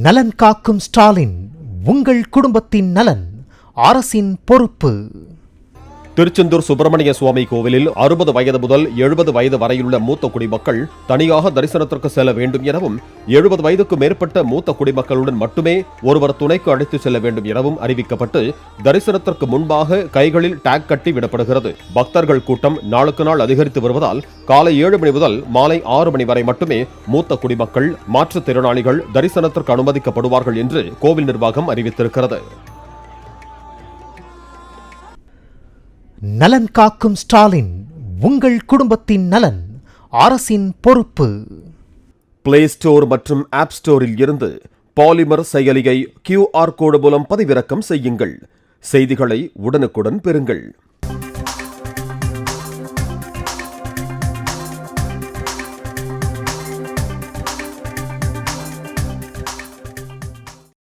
நலன் காக்கும் ஸ்டாலின், உங்கள் குடும்பத்தின் நலன் அரசின் பொறுப்பு. திருச்செந்தூர் சுப்பிரமணிய சுவாமி கோவிலில் 60 வயது முதல் 70 வயது வரையுள்ள மூத்த குடிமக்கள் தனியாக தரிசனத்திற்கு செல்ல வேண்டும் எனவும் 70 வயதுக்கு மேற்பட்ட மூத்த குடிமக்களுடன் மட்டுமே ஒருவர் துணைக்கு அழைத்து செல்ல வேண்டும் எனவும் அறிவிக்கப்பட்டு தரிசனத்திற்கு முன்பாக கைகளில் டேக் கட்டி விடப்படுகிறது. பக்தர்கள் கூட்டம் நாளுக்கு நாள் அதிகரித்து வருவதால் காலை 7 மணி முதல் மாலை 6 மணி வரை மட்டுமே மூத்த குடிமக்கள், மாற்றுத்திறனாளிகள் தரிசனத்திற்கு அனுமதிக்கப்படுவார்கள் என்று கோவில் நிர்வாகம் அறிவித்திருக்கிறது. நலன் காக்கும் ஸ்டாலின், உங்கள் குடும்பத்தின் நலன் அரசின் பொறுப்பு. பிளே ஸ்டோர் மற்றும் ஆப் ஸ்டோரில் இருந்து பாலிமர் செயலியை QR கோடு மூலம் பதிவிறக்கம் செய்யுங்கள். செய்திகளை உடனுக்குடன் பெறுங்கள்.